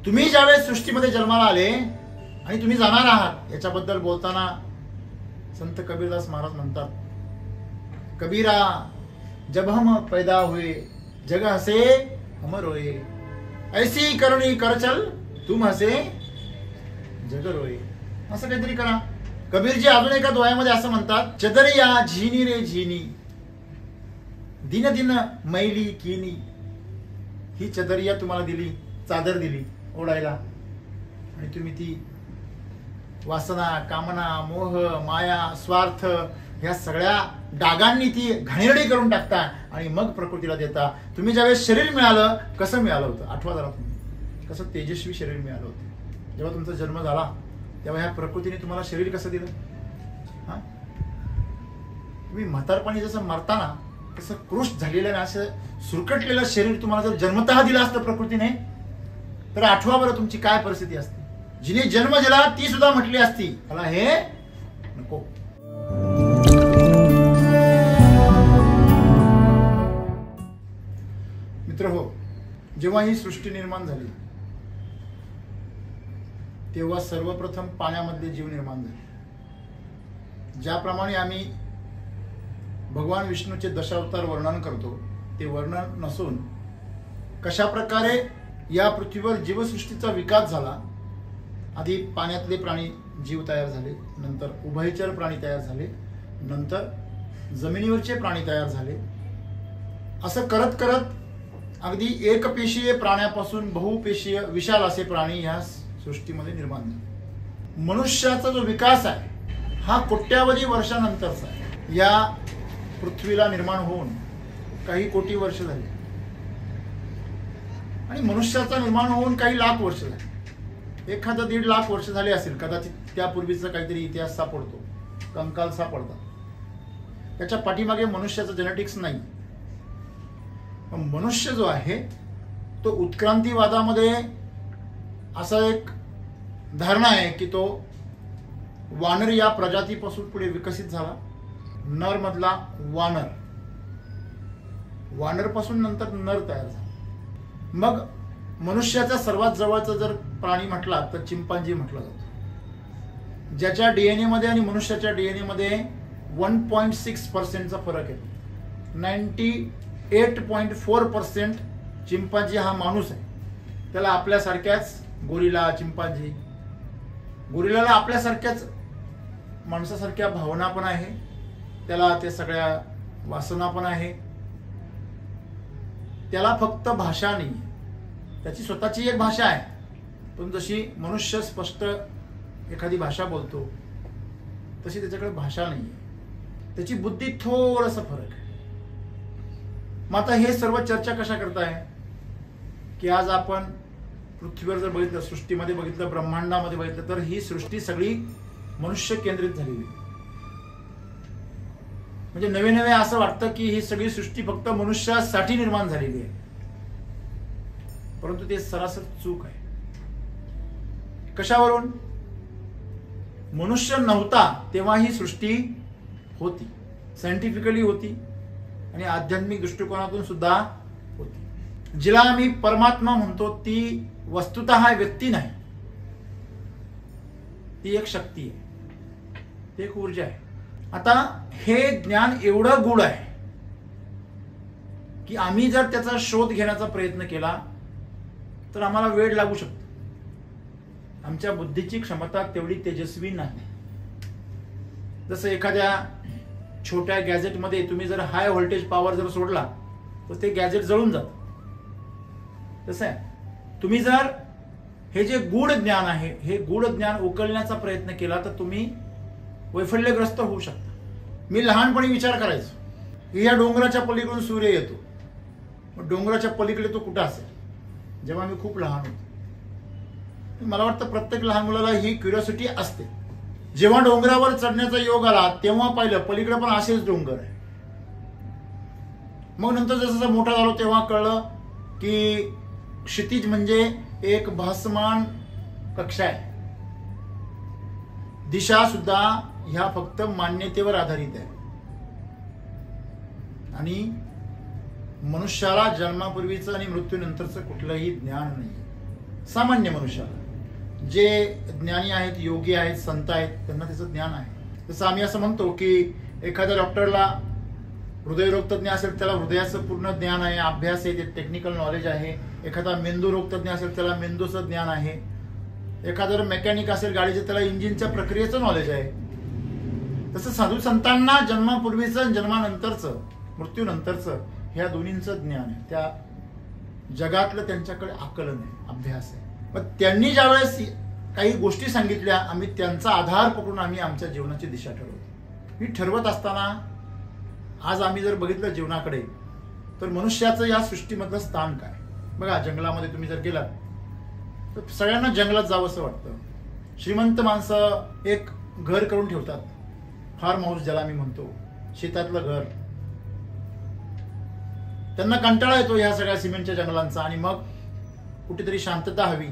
तुम्ही ज्यावेळेस सृष्टीमध्ये जन्माला आले आणि तुम्ही जाणार आहात याच्याबद्दल बोलताना संत कबीरदास महाराज म्हणतात, कबीरा जब हम पैदा हुए जग हसे हम रोए, ऐसी करुणी कर चल तुम हसे जग रोए. असं काहीतरी करा. कबीरजी अजून एका दोह्यामध्ये असं म्हणतात, चदरिया झिनी रे झिनी दिन दिन मैली किनी. ही चदरिया तुम्हाला दिली, चादर दिली ओढायला, आणि तुम्ही ती वासना, कामना, मोह, माया, स्वार्थ ह्या सगळ्या डागांनी ती घाणेरडी करून टाकता आणि मग प्रकृतीला देता. तुम्ही ज्यावेळेस शरीर मिळालं, कसं मिळालं होतं आठवा जरा तुम्ही, कसं तेजस्वी शरीर मिळालं होतं. जेव्हा तुमचा जन्म झाला तेव्हा ह्या प्रकृतीने तुम्हाला शरीर कसं दिलं. हा, तुम्ही म्हातारपणी जसं मरताना तसं कृष्ट झालेलं ना, असं सुरकटलेलं शरीर तुम्हाला जर जन्मतः दिलं असतं प्रकृतीने, तर आठवा बरं तुमची काय परिस्थिती असते. जिने जन्म दिला ती सुद्धा म्हटली असती मला हे नको. मित्र हो, जेव्हा ही सृष्टी निर्माण झाली तेव्हा सर्वप्रथम पाण्यामध्ये जीव निर्माण झाले. ज्याप्रमाणे आम्ही भगवान विष्णूचे दशावतार वर्णन करतो ते वर्णन नसून कशा प्रकारे या पृथ्वीवर जीवसृष्टीचा विकास झाला. आधी पाण्यातले प्राणी जीव तयार झाले, नंतर उभयचर प्राणी तयार झाले, नंतर जमिनीवरचे प्राणी तयार झाले. असं करत करत अगदी एकपेशीय प्राण्यापासून बहुपेशीय विशाल असे प्राणी ह्या सृष्टीमध्ये निर्माण झाले. मनुष्याचा जो विकास आहे हा कोट्यावधी वर्षानंतरचा आहे. या पृथ्वीला निर्माण होऊन काही कोटी वर्ष झाली आणि मनुष्याचा निर्माण होऊन काही लाख वर्ष झाली. एखादा 1.5 लाख वर्ष झाले असेल कदाचित. त्यापूर्वीचा काहीतरी इतिहास सापडतो, कंकाल सापडतात. त्याच्या पाठीमागे मनुष्याचं जेनेटिक्स नाही. पण मनुष्य जो आहे तो उत्क्रांतीवादामध्ये असा एक धारणा आहे की तो वानर या प्रजातीपासून पुढे विकसित झाला. नर मधला वानर, वानर पासून नंतर नर तयार झाला. मग मनुष्याचा सर्वात जवळचा जर प्राणी म्हटला तर चिंपांजी म्हटला जातो, ज्याच्या डीएनए मध्ये आणि मनुष्याच्या डीएनए मध्ये 1.6% फरक आहे. 98.4% चिंपांजी हा माणूस आहे. त्याला आपल्यासारख्याच गोरिला, चिंपांजी, गोरिलाला आपल्यासारख्याच माणसासारख्या भावना पण आहे, त्याला ते सगळ्या वासना पण आहे. त्याला फक्त भाषा नाही, त्याची स्वतःची एक भाषा आहे. पण जशी मनुष्य स्पष्ट एखादी भाषा बोलतो तशी त्याच्याकडे भाषा नाही, त्याची बुद्धी थोडंसं फरक आहे. मग आता हे सर्व चर्चा कशा करताय की आज आपण पृथ्वीवर जर बघितलं, सृष्टीमध्ये बघितलं, ब्रह्मांडामध्ये बघितलं तर ही सृष्टी सगळी मनुष्य केंद्रित झालेली. म्हणजे नवे नवे असं वाटतं की ही सगळी सृष्टी फक्त मनुष्यासाठी निर्माण झालेली आहे, परंतु ते सरासर चूक आहे. कशावरून? मनुष्य नव्हता तेव्हा ही सृष्टी होती, सायंटिफिकली होती आणि आध्यात्मिक दृष्टिकोनातून सुद्धा होती. जिला आम्ही परमात्मा म्हणतो ती वस्तुतः व्यक्ती नाही, ती एक शक्ती आहे, ती एक ऊर्जा आहे. आता हे ज्ञान एवढं गूढ आहे की आम्ही जर त्याचा शोध घेण्याचा प्रयत्न केला तर आम्हाला वेळ लागू शकतो. आमच्या बुद्धीची क्षमता तेवढी तेजस्वी नाही. जसं एखाद्या छोट्या गॅजेटमध्ये तुम्ही जर हाय व्होल्टेज पॉवर जर सोडला तर ते गॅजेट जळून जात. तसं आहे, तुम्ही जर हे जे गूढ ज्ञान आहे हे गूढ ज्ञान उकलण्याचा प्रयत्न केला तर तुम्ही वैफल्यग्रस्त होऊ शकता. मी लहानपणी विचार करायचो की या डोंगराच्या पलीकडून सूर्य येतो, मग डोंगराच्या पलीकडे तो कुठं असेल. जेव्हा मी खूप लहान होतो, मला वाटतं प्रत्येक लहान मुलाला ही क्युरिओसिटी असते. जेव्हा डोंगरावर चढण्याचा योग आला तेव्हा पाहिलं पलीकडे पण असेच डोंगर आहे. मग नंतर जसं मोठा झालो तेव्हा कळलं की क्षितिज म्हणजे एक भासमान कक्षा आहे. दिशा सुद्धा ह्या फक्त मान्यतेवर आधारित आहे आणि मनुष्याला जन्मापूर्वीचं आणि मृत्यूनंतरचं कुठलंही ज्ञान नाही. सामान्य मनुष्याला, जे ज्ञानी आहेत, योगी आहेत, संत आहेत, त्यांना त्याचं ज्ञान आहे. जसं आम्ही असं म्हणतो की एखाद्या डॉक्टरला हृदयरोग तज्ञ असेल त्याला हृदयाचं पूर्ण ज्ञान आहे, अभ्यास आहे, ते टेक्निकल नॉलेज आहे. एखादा मेंदू रोग तज्ञ असेल त्याला मेंदूचं ज्ञान आहे. एखादा मेकॅनिक असेल गाडीचं त्याला इंजिनच्या प्रक्रियेचं नॉलेज आहे. तसं साधू संतांना जन्मापूर्वीचं, जन्मानंतरचं, मृत्यूनंतरचं ह्या दोन्हींचं ज्ञान आहे. त्या जगातलं त्यांच्याकडे आकलन आहे, अभ्यास आहे. पण त्यांनी ज्यावेळेस काही गोष्टी सांगितल्या, आम्ही त्यांचा आधार पकडून आम्ही आमच्या जीवनाची दिशा ठरवतो. ही ठरवत असताना आज आम्ही जर बघितलं जीवनाकडे, तर मनुष्याचं या सृष्टीमधलं स्थान काय. बघा, जंगलामध्ये तुम्ही जर गेलात तर सगळ्यांना जंगलात जावं असं वाटतं. श्रीमंत माणसं एक घर करून ठेवतात, फार्म हाऊस ज्याला आम्ही म्हणतो, शेतातलं घर. त्यांना कंटाळा येतो ह्या सगळ्या सिमेंटच्या जंगलांचा, आणि मग कुठेतरी शांतता हवी,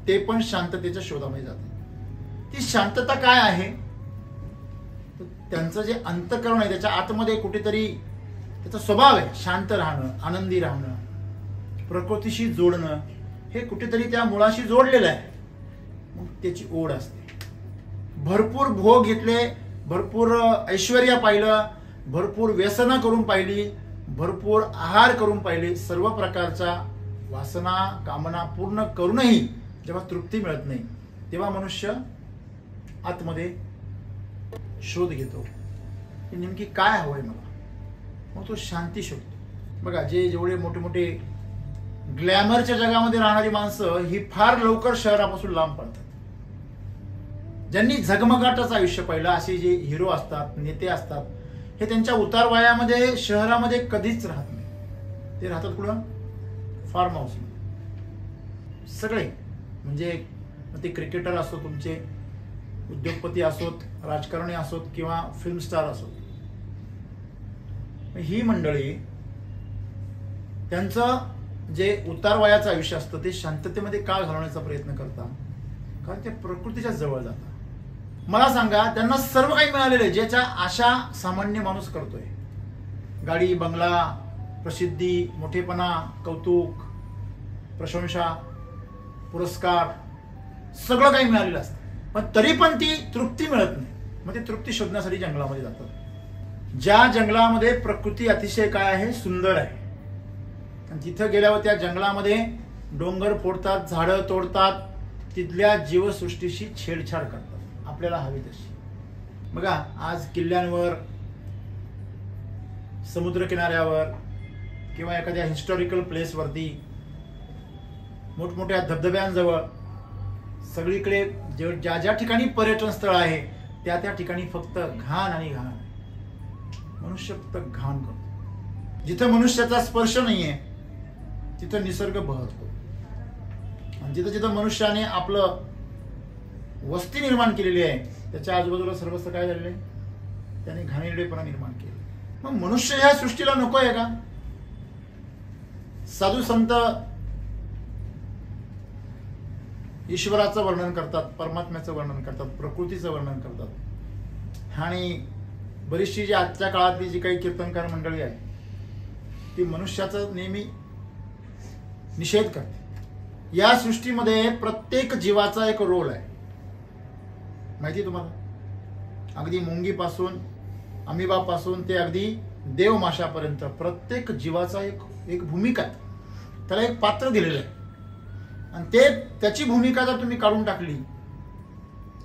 ते पण शांततेच्या शोधामध्ये जातात. ती शांतता काय आहे? त्यांचं जे अंतःकरण आहे त्याच्या आतमध्ये कुठेतरी त्याचा स्वभाव आहे शांत राहणं, आनंदी राहणं, प्रकृतीशी जोडणं, हे कुठेतरी त्या मुळाशी जोडलेलं आहे. मग त्याची ओढ असते. भरपूर भोग घेतले, भरपूर ऐश्वर्य पाहिलं, भरपूर व्यसनं करून पाहिली, भरपूर आहार करून पाहिले, सर्व प्रकारच्या वासना कामना पूर्ण करूनही जेव्हा तृप्ती मिळत नाही, तेव्हा मनुष्य आतमध्ये शोध घेतो की नेमकी काय हवंय मला. मग तो शांती शोधतो. बघा, जेवढे मोठे मोठे ग्लॅमरच्या जगामध्ये राहणारी माणसं ही फार लवकर शहरापासून लांब पडतात. ज्यांनी झगमगाटाचं आयुष्य पाहिलं, असे जे हिरो असतात, नेते असतात, हे त्यांच्या उतार वयामध्ये शहरामध्ये कधीच राहत नाही. ते राहतात कुठं? फार्म हाऊसमध्ये. सगळे म्हणजे ते क्रिकेटर असो, तुमचे उद्योगपती असोत, राजकारणी असोत किंवा फिल्म स्टार असोत, ही मंडळी त्यांचं जे उतार वयाचं आयुष्य असतं ते शांततेमध्ये काळ घालवण्याचा प्रयत्न करतात, कारण ते प्रकृतीच्या जवळ जातात. मला सांगा, त्यांना सर्व काही मिळालेलं आहे ज्याच्या आशा सामान्य माणूस करतोय. गाडी, बंगला, प्रसिद्धी, मोठेपणा, कौतुक, प्रशंसा, पुरस्कार, सगळं काही मिळालेलं असतं. पण तरी पण ती तृप्ती मिळत नाही. मग ती तृप्ती शोधण्यासाठी जंगलामध्ये जातात. ज्या जंगलामध्ये प्रकृती अतिशय काय आहे, सुंदर आहे. आणि तिथं गेल्यावर त्या जंगलामध्ये डोंगर फोडतात, झाडं तोडतात, तिथल्या जीवसृष्टीशी छेडछाड करतात आपल्याला हवी तशी. बघा, आज किल्ल्यांवर, समुद्र किनाऱ्यावर किंवा एखाद्या हिस्टॉरिकल प्लेसवरती, मोठमोठ्या धबधब्यांजवळ सगळीकडे ज्या ज्या ठिकाणी पर्यटन स्थळ आहे त्या त्या ठिकाणी फक्त घाण आणि घाण. मनुष्य फक्त घाण करतो. जिथं मनुष्याचा स्पर्श नाहीये तिथं निसर्ग बहरतो. आणि जिथं जिथं मनुष्याने आपलं वस्ती निर्माण केलेली आहे त्याच्या आजूबाजूला सर्वस्व काय झालेलं आहे, त्याने घाणेरडेपणा निर्माण केला. मग मनुष्य ह्या सृष्टीला नको आहे का? साधू संत ईश्वराचं वर्णन करतात, परमात्म्याचं वर्णन करतात, प्रकृतीचं वर्णन करतात. आणि बरीचशी जी आजच्या काळातली जी काही कीर्तनकार मंडळी आहे ती मनुष्याचा नेहमी निषेध करते. या सृष्टीमध्ये प्रत्येक जीवाचा एक रोल आहे, माहिती तुम्हाला. अगदी मुंगीपासून, अमिबापासून ते अगदी देव माशापर्यंत प्रत्येक जीवाचा एक भूमिका आहे, त्याला एक पात्र दिलेलं आहे. आणि त्याची भूमिका जर तुम्ही काढून टाकली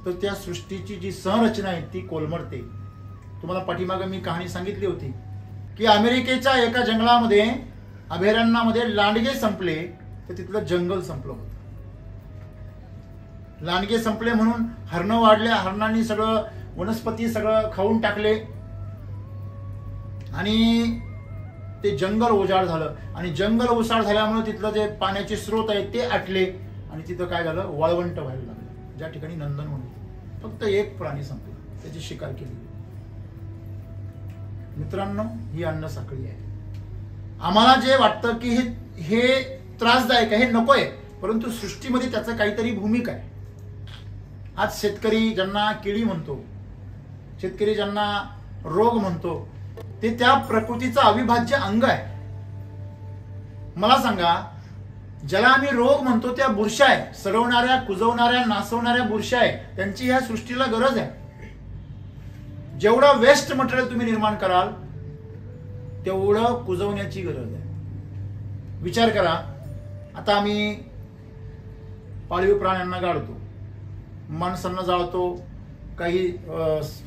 तर त्या सृष्टीची जी संरचना आहे ती कोलमडते. तुम्हाला पाठीमागे मी कहाणी सांगितली होती की अमेरिकेच्या एका जंगलामध्ये, अभयारण्यामध्ये लांडगे संपले तर तिथलं जंगल संपलं होतं. लांडगे संपले म्हणून हरणं वाढले, हरणांनी सगळं वनस्पती सगळं खाऊन टाकले आणि ते जंगल उजाड झालं. आणि जंगल उजाड झाल्यामुळे तिथलं जे पाण्याचे स्रोत आहे ते आटले आणि तिथं काय झालं, वाळवंट व्हायला लागलं. ज्या ठिकाणी नंदनवन होतं फक्त एक प्राणी संपला, त्याची शिकार केली. मित्रांनो, ही अन्न साखळी आहे. आम्हाला जे वाटतं की हे त्रासदायक आहे, हे नको आहे, परंतु सृष्टीमध्ये त्याचं काहीतरी भूमिका आहे. आज शेतकरी ज्यांना किडी म्हणतो, शेतकरी ज्यांना रोग म्हणतो, ते त्या प्रकृतीचं अविभाज्य अंग आहे. मला सांगा, ज्याला आम्ही रोग म्हणतो त्या बुरशा आहे, सडवणाऱ्या, कुजवणाऱ्या, नासवणाऱ्या बुरशा आहे. त्यांची ह्या सृष्टीला गरज आहे. जेवढं वेस्ट मटेरियल तुम्ही निर्माण कराल तेवढं कुजवण्याची गरज आहे. विचार करा, आता आम्ही पाळीव प्राण्यांना गाडतो, माणसांना जाळतो, काही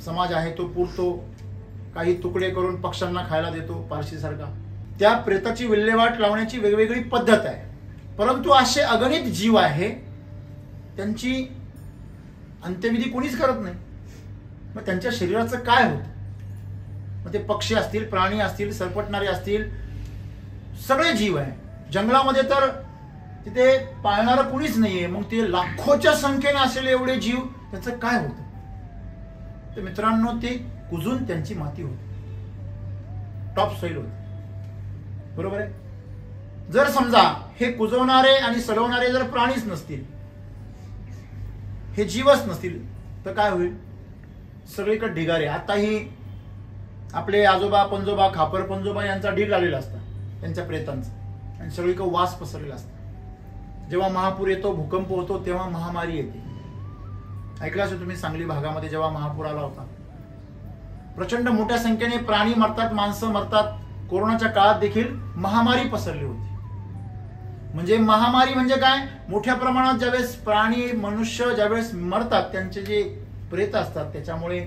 समाज आहे तो पुरतो, काही तुकडे करून पक्ष्यांना खायला देतो पारशीसारखा. त्या प्रेताची विल्हेवाट लावण्याची वेगवेगळी पद्धत आहे. परंतु असे अगणित जीव आहे, त्यांची अंत्यविधी कोणीच करत नाही. मग त्यांच्या शरीराचं काय होतं? मग ते पक्षी असतील, प्राणी असतील, सरपटणारे असतील, सगळे जीव आहे. जंगलामध्ये तर तिथे पाळणारं कुणीच नाहीये. मग ते लाखोच्या संख्येने असलेले एवढे जीव, त्याचं काय होतं? तर मित्रांनो, ते कुजून त्यांची माती होते, टॉप सॉइल होते. बरोबर आहे? जर समजा हे कुजवणारे आणि सडवणारे जर प्राणीच नसतील, हे जीवच नसतील, तर काय होईल? सगळीकडे ढिगारे. आताही आपले आजोबा पंजोबा, खापर पंजोबा यांचा ढीग आलेला असता त्यांच्या प्रेतांचा, आणि सगळीकडे वास पसरलेला असता. जेव्हा महापूर येतो, भूकंप होतो, तेव्हा महामारी येते. ऐकलं असेल तुम्ही, सांगली भागामध्ये जेव्हा महापूर आला होता, प्रचंड मोठ्या संख्येने प्राणी मरतात, माणसं मरतात. कोरोनाच्या काळात देखील महामारी पसरली होती. म्हणजे महामारी म्हणजे काय? मोठ्या प्रमाणात ज्यावेळेस प्राणी, मनुष्य ज्यावेळेस मरतात, त्यांचे जे प्रेत असतात, त्याच्यामुळे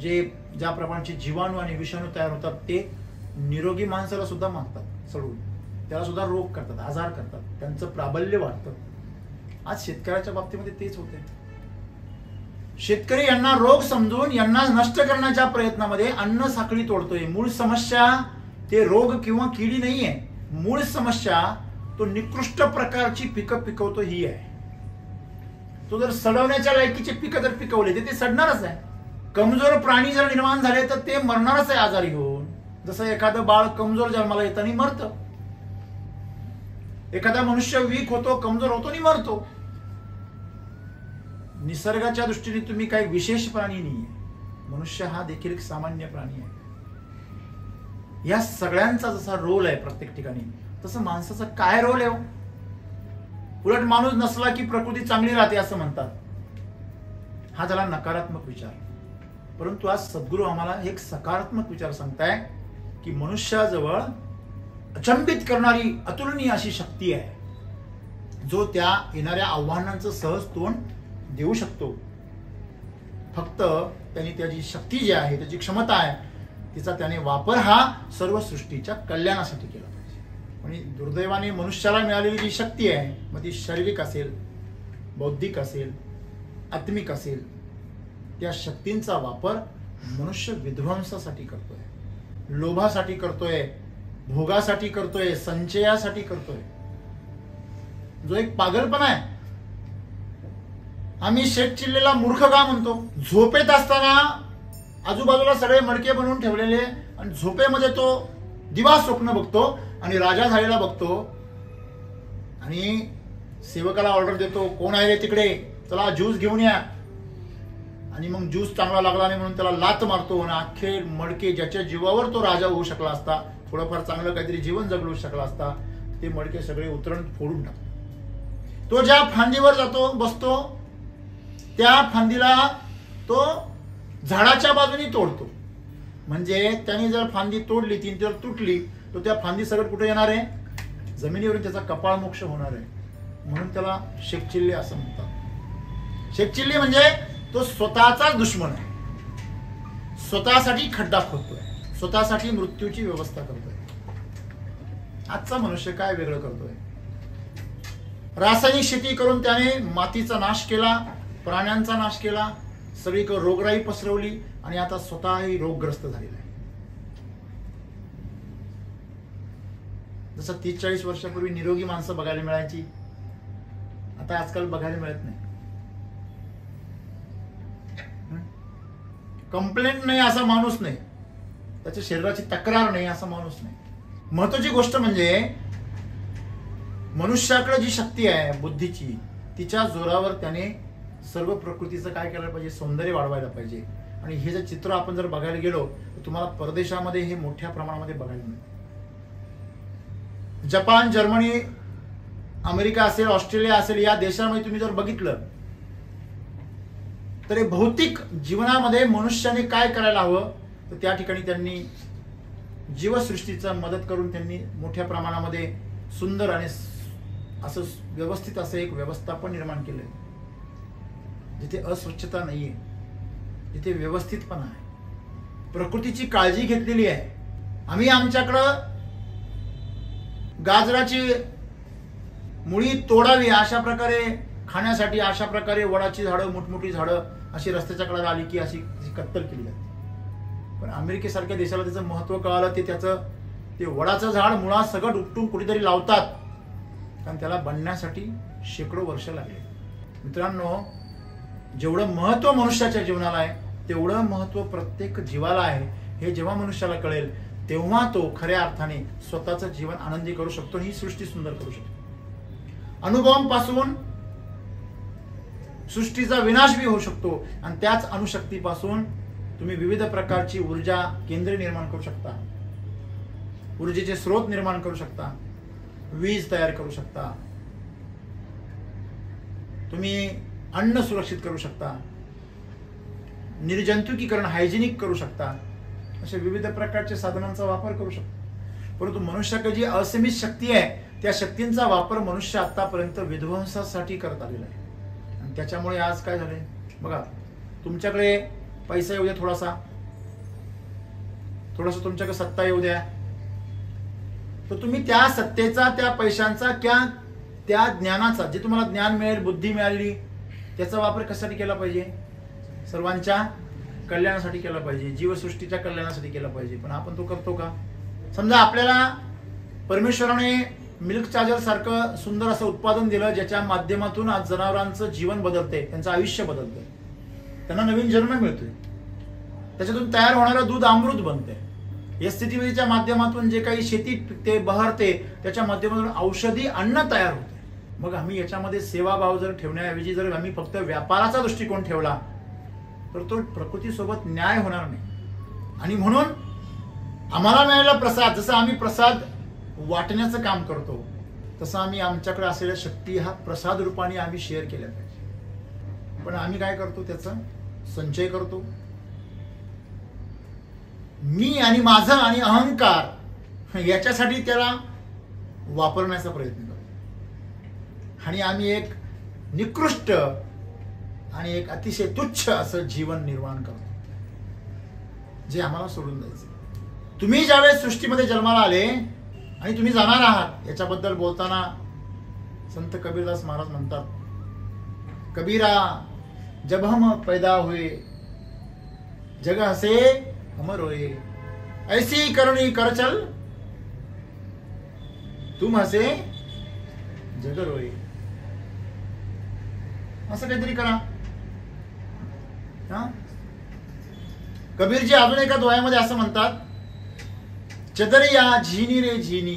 जे ज्या प्रकारचे जीवाणू आणि विषाणू तयार होतात, ते निरोगी माणसाला सुद्धा मारतात, सडून त्याला सुद्धा रोग करतात, आजार करतात, त्यांचं प्राबल्य वाढतं. आज शेतकऱ्याच्या बाबतीमध्ये तेच होते. शेतकरी यांना रोग समजून यांना नष्ट करण्याच्या प्रयत्नामध्ये अन्न साखळी तोडतोय. मूळ समस्या ते रोग किंवा किडी नाहीये. मूळ समस्या तो निकृष्ट प्रकारची पिकं पिकवतो ही आहे. तो जर सडवण्याच्या लायकीचे पिकं जर पिकवले तर ते सडणारच आहे. कमजोर प्राणी जर निर्माण झाले तर ते मरणारच आहे आजारी होऊन. जसं एखादं बाळ कमजोर जन्माला येताना मरतं, एखादा मनुष्य वीक होतो, कमजोर होतो आणि मरतो. निसर्गाच्या दृष्टीने तुम्ही काही विशेष प्राणी नाहीये. मनुष्य हा देखील एक सामान्य प्राणी आहे. या सगळ्यांचा जसा रोल आहे प्रत्येक ठिकाणी, तसं माणसाचा काय रोल आहे? उलट माणूस नसला की प्रकृती चांगली राहते असं म्हणतात. हा झाला नकारात्मक विचार. परंतु आज सद्गुरू आम्हाला एक सकारात्मक विचार सांगताय की मनुष्याजवळ अचंबित करणारी अतुलनीय अशी शक्ती आहे, जो त्या येणाऱ्या आव्हानांचं सहज तोंड देऊ शकतो. फक्त त्यांनी त्याची शक्ती जी आहे, त्याची क्षमता आहे, तिचा त्याने वापर हा सर्व सृष्टीच्या कल्याणासाठी केला पाहिजे. आणि दुर्दैवाने मनुष्याला मिळालेली जी शक्ती आहे, मग ती शारीरिक असेल, बौद्धिक असेल, आत्मिक असेल, त्या शक्तींचा वापर मनुष्य विध्वंसासाठी करतोय, लोभासाठी करतोय, भोगासाठी करतोय, संचयासाठी करतोय, जो एक पागलपणा आहे. आम्ही शेत चिल्लेला मूर्ख का म्हणतो? झोपेत असताना आजूबाजूला सगळे मडके बनवून ठेवलेले, आणि झोपेमध्ये तो दिवा स्वप्न बघतो आणि राजा झालेला बघतो, आणि सेवकाला ऑर्डर देतो, कोण आहे रे तिकडे, चला ज्यूस घेऊन या. आणि मग ज्यूस चांगला लागला नाही म्हणून त्याला लात मारतो, आणि अख्खे मडके, ज्याच्या जीवावर तो राजा होऊ शकला असता, थोडंफार चांगलं काहीतरी जीवन जगू शकला असता, ते मडके सगळे उतरण फोडून टाकतो. तो ज्या फांदीवर जातो, बसतो, त्या फांदीला तो झाडाच्या बाजूने तोडतो. म्हणजे त्याने जर फांदी तोडली, ती जर तुटली, तर त्या फांदी सगळं कुठे येणार आहे? जमिनीवरून त्याचा कपाळ मोक्ष होणार आहे. म्हणून त्याला शेकचिल्ले असं म्हणतात. शेकचिल्ले म्हणजे तो स्वतःचाच दुश्मन आहे, स्वतःसाठी खड्डा खोदतोय, स्वतःसाठी मृत्यूची व्यवस्था करतोय. आजचा मनुष्य काय वेगळं करतोय? रासायनिक शेती करून त्याने मातीचा नाश केला, प्राण्यांचा नाश केला, सगळीकडे रोगराई पसरवली, आणि आता स्वतःही रोगग्रस्त झालेला आहे. जसं 30-40 वर्षापूर्वी निरोगी माणसं बघायला मिळायची, आता आजकाल बघायला मिळत नाही. कंप्लेंट नाही असा माणूस नाही, त्याच्या शरीराची तक्रार नाही असा माणूस नाही. महत्वाची गोष्ट म्हणजे मनुष्याकडे जी शक्ती आहे बुद्धीची, तिच्या जोरावर त्याने सर्व प्रकृतीचं काय करायला पाहिजे? सौंदर्य वाढवायला पाहिजे. आणि हे जे चित्र आपण जर बघायला गेलो तर तुम्हाला परदेशामध्ये हे मोठ्या प्रमाणामध्ये बघायला मिळतं. जपान, जर्मनी, अमेरिका असेल, ऑस्ट्रेलिया असेल, या देशामध्ये तुम्ही जर बघितलं तर हे भौतिक जीवनामध्ये मनुष्याने काय करायला हवं, तर त्या ठिकाणी त्यांनी जीवसृष्टीचा मदत करून त्यांनी मोठ्या प्रमाणामध्ये सुंदर आणि असं व्यवस्थित असं एक व्यवस्थापन निर्माण केलंय, जिथे अस्वच्छता नाहीये, जिथे व्यवस्थितपणा आहे, प्रकृतीची काळजी घेतलेली आहे. आम्ही आमच्याकडं गाजराची मुळी तोडावी अशा प्रकारे खाण्यासाठी अशा प्रकारे वडाची झाडं, मोठमोठी झाडं अशी रस्त्याच्या कडेला आली की अशी कत्तल केली जाते. पण अमेरिकेसारख्या देशाला त्याचं महत्व कळालं, ते वडाचं झाड मुळात सगळं उपटून कुठेतरी लावतात, कारण त्याला बनण्यासाठी शेकडो वर्ष लागले. मित्रांनो, जेवढं महत्व मनुष्याच्या जीवनाला आहे तेवढं महत्व प्रत्येक जीवाला आहे. हे जेव्हा मनुष्याला कळेल तेव्हा तो खऱ्या अर्थाने स्वतःचं जीवन आनंदी करू शकतो, ही सृष्टी सुंदर करू शकतो. अणुबॉम्बपासून सृष्टीचा विनाश बी होऊ शकतो आणि त्याच अणुशक्तीपासून तुम्ही विविध प्रकारची ऊर्जा केंद्रे निर्माण करू शकता, ऊर्जेचे स्रोत निर्माण करू शकता, वीज तयार करू शकता, तुम्ही अन्न सुरक्षित करू शकता, निर्जंतुकीकरण हायजेनिक करू शकता, अशा विविध प्रकारच्या साधनांचा वापर करू शकतो. परंतु मनुष्याकडे जी असीमित शक्ती आहे त्या शक्तींचा वापर मनुष्य आतापर्यंत विध्वंसासाठी करत आलेला आहे. आणि त्याच्यामुळे आज काय झाले बघा, तुमच्याकडे पैसा येऊ द्या, थोडासा तुमच्याकडे सत्ता येऊ द्या, तर तुम्ही त्या सत्तेचा, त्या पैशांचा, त्या ज्ञानाचा, जे तुम्हाला ज्ञान मिळेल, बुद्धी मिळाली, त्याचा वापर कशासाठी केला पाहिजे? सर्वांच्या कल्याणासाठी केला पाहिजे, जीवसृष्टीच्या कल्याणासाठी केला पाहिजे. पण आपण तो करतो का? समजा आपल्याला परमेश्वराने मिल्क चार्जर सारखं सुंदर असं उत्पादन दिलं, ज्याच्या माध्यमातून आज जनावरांचं जीवन बदलते, त्यांचं आयुष्य बदलते, त्यांना नवीन जन्म मिळतोय, त्याच्यातून तयार होणारं दूध अमृत बनते. एससीटीव्हीच्या माध्यमातून जे काही शेती पिकते, बहरते, त्याच्या माध्यमातून औषधी अन्न तयार होते. मग आम्ही याच्यामध्ये सेवाभाव जर ठेवण्याऐवजी जर आम्ही फक्त व्यापाराचा दृष्टिकोन ठेवला तर तो प्रकृतीसोबत न्याय होणार नाही. आणि म्हणून आम्हाला मिळालेला प्रसाद, जसं आम्ही प्रसाद वाटण्याचं काम करतो, तसं आम्ही आमच्याकडे असलेल्या शक्ती हा प्रसाद रूपाने आम्ही शेअर केल्या पाहिजे. पण आम्ही काय करतो? त्याचा संचय करतो. मी आणि माझं आणि अहंकार याच्यासाठी त्याला वापरण्याचा प्रयत्न करतो. आणि आम्ही एक निकृष्ट आणि एक अतिशय तुच्छ असं जीवन निर्माण करतो, जे आम्हाला सोडून जायचं. तुम्ही ज्यावेळेस सृष्टीमध्ये जन्माला आले आणि तुम्ही जाणार आहात, याच्याबद्दल बोलताना संत कबीरदास महाराज म्हणतात, कबीरा जब हम पैदा हुए जग हसे हमर होए, ऐसी करुणी कर चल तुम हसे जग रोए. असं काहीतरी करा. कबीरजी अजून एका दोह्यामध्ये असं म्हणतात, चदरिया झिनी रे झिनी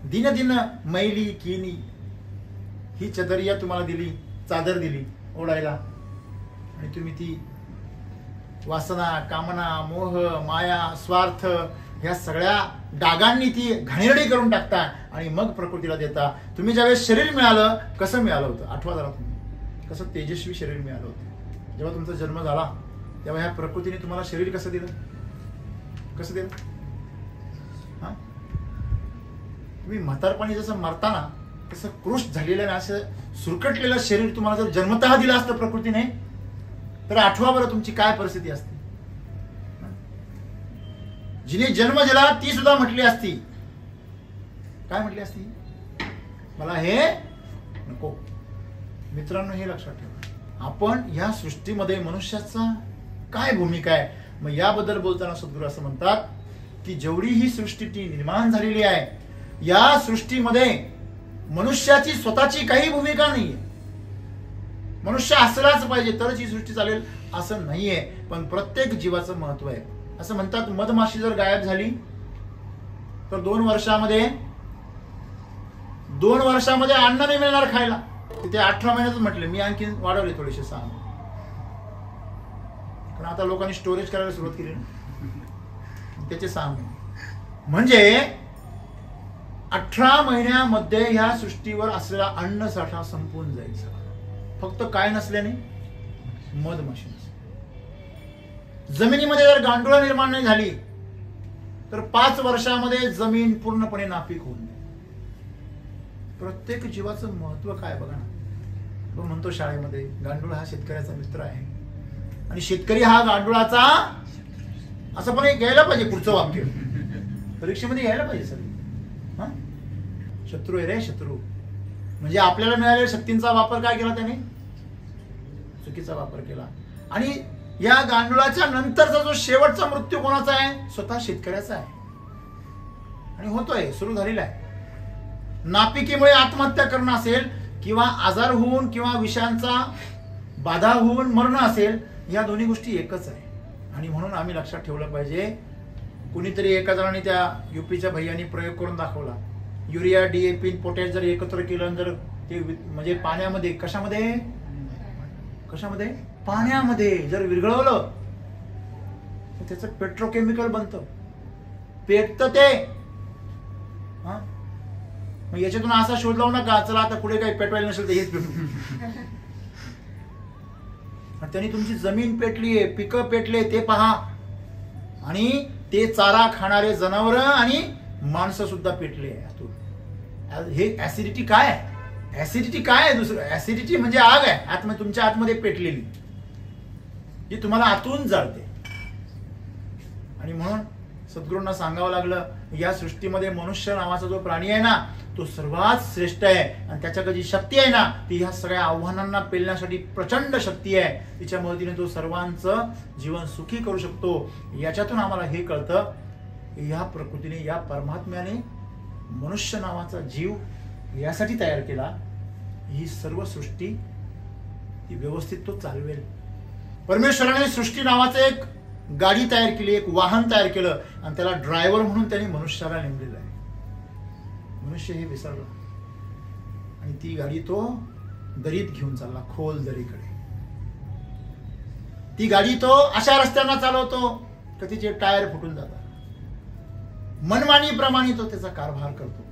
दिन दिन मैली किनी. ही चदरिया तुम्हाला दिली, चादर दिली ओढायला, आणि तुम्ही ती वासना, कामना, मोह, माया, स्वार्थ ह्या सगळ्या डागांनी ती घाणेरडी करून टाकता आणि मग प्रकृतीला देता. तुम्ही ज्यावेळेस शरीर मिळालं, कसं मिळालं होतं? आठवा जरा तुम्ही, कसं तेजस्वी शरीर मिळालं होतं. जेव्हा तुमचा जन्म झाला तेव्हा ह्या प्रकृतीने तुम्हाला शरीर कसं दिलं? कसं दिलं? तुम्ही म्हातारपणी जसं मरताना तसं कृश झालेलं, असं सुरकटलेलं शरीर तुम्हाला जर जन्मतः दिलं असतं प्रकृतीने, तर आठवा बरं तुमची काय परिस्थिती असते. जिने जन्म दिला ती सुद्धा म्हटली असती, काय म्हटली असती? मला हे नको. मित्रांनो, हे लक्षात ठेवा, आपण ह्या सृष्टीमध्ये मनुष्याचा काय भूमिका आहे. मग याबद्दल बोलताना सद्गुरू असं म्हणतात की जेवढी ही सृष्टी ती निर्माण झालेली आहे, या सृष्टीमध्ये मनुष्याची स्वतःची काही भूमिका नाहीये. मनुष्य असलाच पाहिजे तरच ही सृष्टी चालेल असं नाहीये, पण प्रत्येक जीवाचं महत्व आहे. असं म्हणतात, मधमाशी जर गायब झाली तर 2 वर्षामध्ये अन्न नाही मिळणार खायला. तिथे 18 महिन्यातच म्हटले, मी आणखी वाढवले थोडेसे 6, कारण आता लोकांनी स्टोरेज करायला सुरुवात केली ना, त्याचे 6 महिने. म्हणजे 18 महिन्यामध्ये ह्या सृष्टीवर असलेला अन्न साठा संपून जाईल सगळा. फक्त काय नसल्याने? मधमाशी. जमिनीमध्ये जर गांडुळं निर्माण नाही झाली तर 5 वर्षामध्ये जमीन पूर्णपणे नापीक होऊन जाईल. प्रत्येक जीवाचं महत्व काय बघा ना. तो म्हणतो शाळेमध्ये गांडूळ हा शेतकऱ्याचा मित्र आहे आणि शेतकरी हा गांडुळाचा, असं पण एक घ्यायला पाहिजे पुढचं वाक्य परीक्षेमध्ये घ्यायला पाहिजे सर. शत्रू आहे रे, शत्रू. म्हणजे आपल्याला मिळालेल्या शक्तींचा वापर काय केला त्याने? चुकीचा वापर केला. आणि या गांडुळाच्या नंतरचा जो शेवटचा मृत्यू कोणाचा आहे? स्वतः शेतकऱ्याचा आहे. आणि होतोय, सुरू झालेला आहे. नापिकीमुळे आत्महत्या करणं असेल किंवा आजार होऊन किंवा विषांचा बाधा होऊन मरणं असेल, या दोन्ही गोष्टी एकच आहे. आणि म्हणून आम्ही लक्षात ठेवलं पाहिजे. कुणीतरी एका जणांनी त्या युपीच्या भैयांनी प्रयोग करून दाखवला. युरिया, डीएपी, पोटॅश जर एकत्र केलं, जर ते म्हणजे पाण्यामध्ये, कशामध्ये पाण्यामध्ये जर विरघळवलं तर त्याचं पेट्रोकेमिकल बनतं, पेटतं ते. मग याच्यातून असा शोध लावू नका चला आता पुढे काही पेटवायला नसेल तर हेच पेटू. त्यांनी तुमची जमीन पेटलीये, पिकं पेटले ते पहा. आणि ते चारा खाणारे जनावर आणि माणसं सुद्धा पेटले. हे ऍसिडिटी काय आहे? ऍसिडिटी काय आहे? दुसरं ऍसिडिटी म्हणजे आग आहे आतमध्ये, तुमच्या आतमध्ये पेटलेली, जी तुम्हाला आतून जाळते. आणि म्हणून सद्गुरूंना सांगावं लागलं, या सृष्टीमध्ये मनुष्य नावाचा जो प्राणी आहे ना, तो सर्वात श्रेष्ठ आहे. आणि त्याच्याकडे जी शक्ती आहे ना, ती ह्या सगळ्या आव्हानांना पेलण्यासाठी प्रचंड शक्ती आहे. तिच्या मदतीने तो सर्वांचं जीवन सुखी करू शकतो. याच्यातून आम्हाला हे कळतं, या प्रकृतीने, या परमात्म्याने मनुष्य नावाचा जीव यासाठी तयार केला, ही सर्व सृष्टी ती व्यवस्थित तो चालवेल. परमेश्वराने सृष्टी नावाचं एक गाडी तयार केली, एक वाहन तयार केलं आणि त्याला ड्रायव्हर म्हणून त्याने मनुष्याला नेमलेलं आहे. मनुष्य हे विसरला आणि ती गाडी तो दरीत घेऊन चालला, खोल दरीकडे. ती गाडी तो अशा रस्त्यांना चालवतो की तिचे टायर फुटून जातात. मनमानीप्रमाणे तो त्याचा कारभार करतो.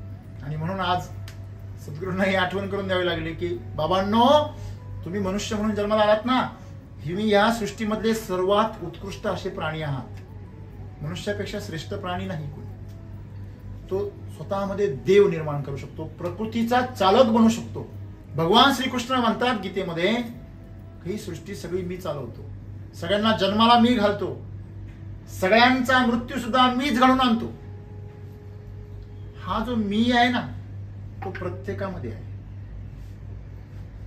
आणि म्हणून आज सद्गुरूंना ही आठवण करून द्यावी लागली की बाबांनो, तुम्ही मनुष्य म्हणून जन्माला आलात ना, तुम्ही या सृष्टीमधले सर्वात उत्कृष्ट असे प्राणी आहात. मनुष्यापेक्षा श्रेष्ठ प्राणी नाही कोणी. तो स्वतःमध्ये देव निर्माण करू शकतो, प्रकृतीचा चालक बनू शकतो. भगवान श्रीकृष्ण म्हणतात गीतेमध्ये, ही सृष्टी सगळी मी चालवतो, सगळ्यांना जन्माला मी घालतो, सगळ्यांचा मृत्यू सुद्धा मीच घडवून आणतो. हा जो मी आहे ना, तो प्रत्येकामध्ये आहे.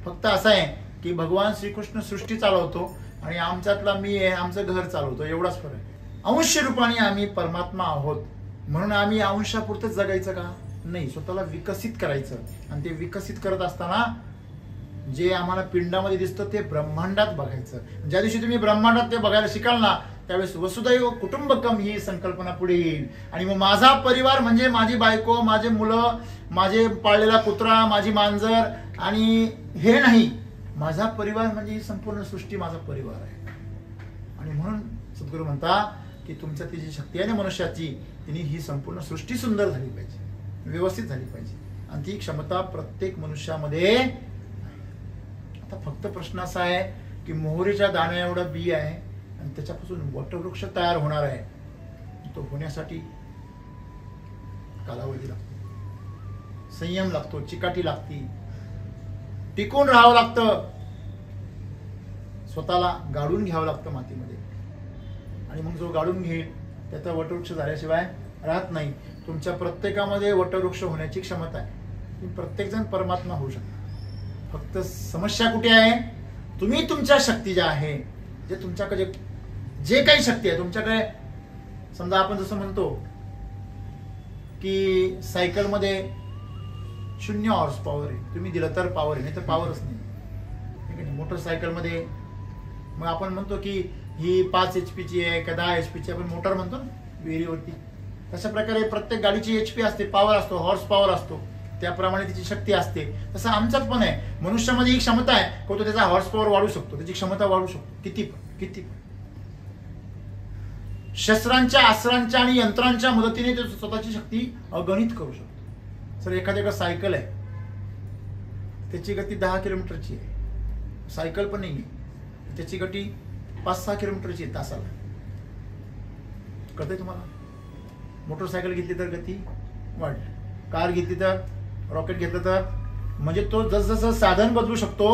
फक्त असं आहे की भगवान श्रीकृष्ण सृष्टी चालवतो आणि आमच्यातला मी आहे, आमचं घर चालवतो, एवढाच फरक आहे. अंश रूपाने आम्ही परमात्मा आहोत. म्हणून आम्ही अंशापुरतच जगायचं का? नाही, स्वतःला विकसित करायचं. आणि ते विकसित करत असताना जे आम्हाला पिंडामध्ये दिसतं ते ब्रह्मांडात बघायचं. ज्या दिवशी तुम्ही ब्रह्मांडात ते बघायला शिकाल ना, त्यावेळेस वसुदैव कुटुंबकम ही संकल्पना पुढे येईल. आणि मग माझा परिवार म्हणजे माझी बायको, माझे मुलं, माझे पाळलेला कुत्रा, माझी मांजर, आणि हे नाही, माझा परिवार म्हणजे ही संपूर्ण सृष्टी माझा परिवार आहे. आणि म्हणून सद्गुरू म्हणता की तुमच्या ती जी शक्ती आहे ना मनुष्याची, तिने ही संपूर्ण सृष्टी सुंदर झाली पाहिजे, व्यवस्थित झाली पाहिजे. आणि ती क्षमता प्रत्येक मनुष्यामध्ये. आता फक्त प्रश्न असा आहे की मोहरीच्या दाण्या एवढं बी आहे आणि त्याच्यापासून वटवृक्ष तयार होणार आहे. तो होण्यासाठी कालावधी लागतो, संयम लागतो, चिकाटी लागती, टिकून राहावं लागतं, स्वतःला गाडून घ्यावं लागतं मातीमध्ये. आणि मग जो गाडून घेईल त्याचा वटवृक्ष झाल्याशिवाय राहत नाही. तुमच्या प्रत्येकामध्ये वटवृक्ष होण्याची क्षमता आहे. तुम्ही प्रत्येक जण परमात्मा होऊ शकता. फक्त समस्या कुठे आहे? तुम्ही तुमच्या शक्ती ज्या आहे, जे तुमच्याकडे जे काही शक्ती आहे तुमच्याकडे, समजा आपण जसं म्हणतो की सायकलमध्ये 0 हॉर्स पॉवर आहे, तुम्ही दिलं तर पॉवर आहे, नाही तर पॉवरच नाही. ठीक आहे. मोटरसायकलमध्ये मग आपण म्हणतो की ही 5 HP ची आहे का 10 HP ची, आपण मोटर म्हणतो ना विहिरीवरती. तशा प्रकारे प्रत्येक गाडीची HP असते, पॉवर असतो, हॉर्स पॉवर असतो, त्याप्रमाणे तिची शक्ती असते. तसं आमच्यात पण आहे. मनुष्यामध्ये ही क्षमता आहे की तो त्याचा हॉर्स पॉवर वाढू शकतो, त्याची क्षमता वाढू शकतो, किती पण. शस्त्रांच्या, अस्त्रांच्या आणि यंत्रांच्या मदतीने तो स्वतःची शक्ती अगणित करू शकतो. सर एखाद्याकडे सायकल आहे, त्याची गती 10 किलोमीटरची आहे, सायकल पण नाही, त्याची गती 5-6 किलोमीटरची आहे तासाला. कळतंय तुम्हाला? मोटरसायकल घेतली तर गती वाढली, कार घेतली तर, रॉकेट घेतलं तर, म्हणजे तो जसजसं साधन बदलू शकतो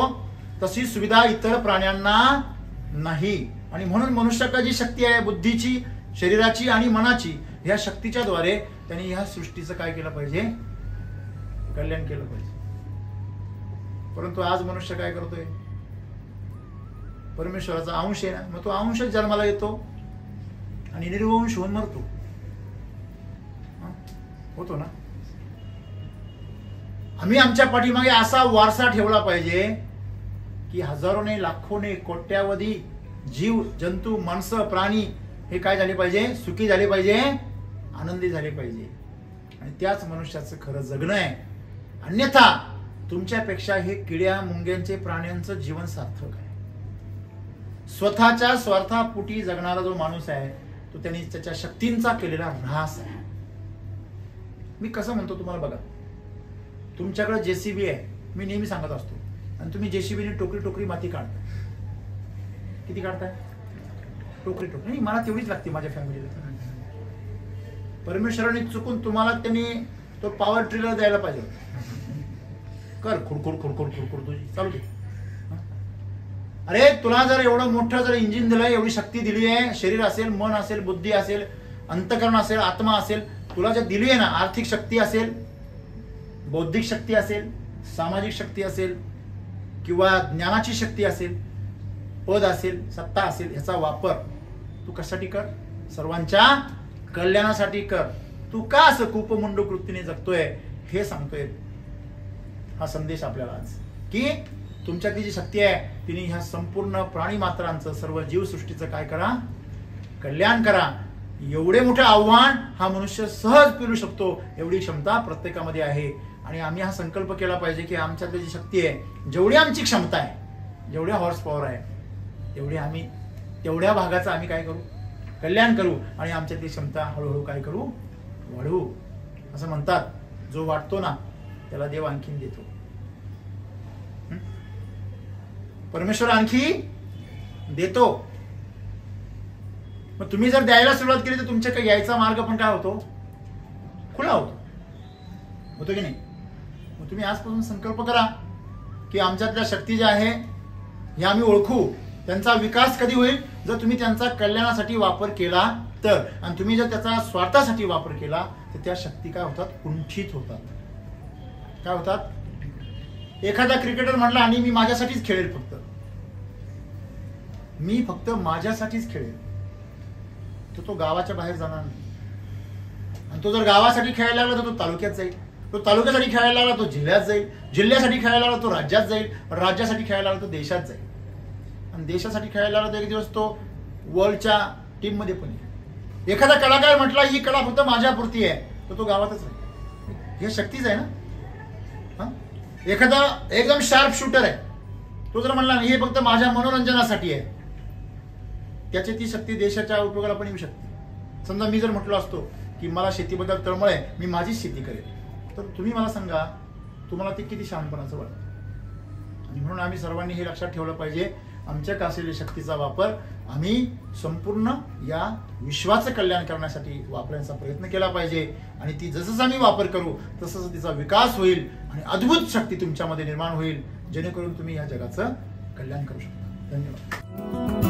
तशी सुविधा इतर प्राण्यांना नाही. आणि म्हणून मनुष्याकडे जी शक्ती आहे बुद्धीची, शरीराची आणि मनाची, ह्या शक्तीच्या द्वारे त्यांनी ह्या सृष्टीचं काय केलं पाहिजे? कल्याण केलं पाहिजे. परंतु आज मनुष्य काय करतोय? परमेश्वराचा अंश आहे ना, मग तो अंश जन्माला येतो आणि निर्वंश होऊन मरतो. होतो ना. आम्ही आमच्या पाठीमागे असा वारसा ठेवला पाहिजे की हजारोने, लाखोने, कोट्यावधी जीव, जंतू, माणसं, प्राणी हे काय झाले पाहिजे? सुखी झाले पाहिजे, आनंदी झाले पाहिजे. आणि त्याच मनुष्याचं खरं जगणं आहे. अन्यथा तुमच्यापेक्षा हे किड्या मुंग्यांचे, प्राण्यांचं जीवन सार्थक आहे. स्वतःच्या स्वार्थापोटी जगणारा जो माणूस आहे तो त्यांनी त्याच्या शक्तींचा केलेला ऱ्हास आहे. मी कसं म्हणतो तुम्हाला बघा, तुमच्याकडे जेसीबी आहे, मी नेहमी सांगत असतो, आणि तुम्ही जेसीबीने टोकरी टोकरी माती काढताय. किती काढताय? टोकरी टोकरी. मला तेवढीच लागते माझ्या फॅमिलीला. परमेश्वराने चुकून तुम्हाला त्यांनी तो पॉवर ट्रिलर द्यायला पाहिजे. कर खुडखुड खुडखुड खुडखुड तुझी चालू दे. अरे तुला जर एवढं मोठं जर इंजिन दिलंय, एवढी शक्ती दिली आहे, शरीर असेल, मन असेल, बुद्धी असेल, अंतकरण असेल, आत्मा असेल, तुला जर दिली आहे ना, आर्थिक शक्ती असेल, बौद्धिक शक्ती असेल, सामाजिक शक्ती असेल, किंवा ज्ञानाची शक्ती असेल, पद असेल, सत्ता असेल, ह्याचा वापर तू कशासाठी कर? सर्वांच्या कल्याणासाठी कर. तू का असं कूपमुंडू कृतीने जगतोय हे सांगतोय हा संदेश आपल्याला आज, की तुमच्यातली जी शक्ती आहे तिने ह्या संपूर्ण प्राणी मात्रांचं, सर्व जीवसृष्टीचं काय करा? कल्याण करा. एवढे मोठे आव्हान हा मनुष्य सहज पेलू शकतो, एवढी क्षमता प्रत्येकामध्ये आहे. आणि आम्ही हा संकल्प केला पाहिजे की आमच्यातली जी शक्ती आहे, जेवढी आमची क्षमता आहे, जेवढ्या हॉर्स पॉवर आहे, तेवढे आम्ही तेवढ्या भागाचं आम्ही काय करू? कल्याण करू. आणि आमच्यातली क्षमता हळूहळू काय करू? वाढवू. असं म्हणतात, जो वाटतो ना त्याला देव आणखीन देतो. परमेश्वर आणखी देतो. मग तुम्ही जर द्यायला सुरुवात केली तर तुमच्या काही यायचा मार्ग पण काय होतो? खुला होतो. होतो की नाही? मग तुम्ही आजपासून संकल्प करा की आमच्यातल्या शक्ती ज्या आहे ह्या आम्ही ओळखू. त्यांचा विकास कधी होईल? जर तुम्ही त्यांचा कल्याणासाठी वापर केला तर. आणि तुम्ही जर त्याचा स्वार्थासाठी वापर केला तर त्या शक्ती काय होतात? कुंठित होतात. काय होतात? एखादा क्रिकेटर म्हणला आणि मी माझ्यासाठीच खेळेल, मी फक्त माझ्यासाठीच खेळेल, तो गावाच्या बाहेर जाणार नाही. आणि तो जर गावासाठी खेळायला लागला तर तो तालुक्यात जाईल, तो तालुक्यासाठी खेळायला लागला तो जिल्ह्यात जाईल, जिल्ह्यासाठी खेळायला लागला तो राज्यात जाईल, राज्यासाठी खेळायला लागला तो देशात जाईल, आणि देशासाठी खेळायला लागला तर एक दिवस तो वर्ल्डच्या टीम मध्ये पण येईल. एखादा कलाकार म्हटला ही कला फक्त माझ्यापुरती आहे, तर तो गावातच राहील. हे शक्तीच आहे ना. एखादा एकदम शार्प शूटर आहे, तो जर म्हणला हे फक्त माझ्या मनोरंजनासाठी आहे, त्याची ती शक्ती देशाच्या उपयोगाला पण येऊ शकते. समजा मी जर म्हटलो असतो की मला शेतीबद्दल तळमळ आहे, मी माझीच शेती करेल, तर तुम्ही मला सांगा तुम्हाला ते किती शहाणपणाचं वाटतं. आणि म्हणून आम्ही सर्वांनी हे लक्षात ठेवलं पाहिजे, आमच्याकडे असलेल्या शक्तीचा वापर आम्ही संपूर्ण या विश्वाचं कल्याण करण्यासाठी वापरण्याचा प्रयत्न केला पाहिजे. आणि ती जसं आम्ही वापर करू तसंच तिचा विकास होईल आणि अद्भुत शक्ती तुमच्यामध्ये निर्माण होईल, जेणेकरून तुम्ही या जगाचं कल्याण करू शकता. धन्यवाद.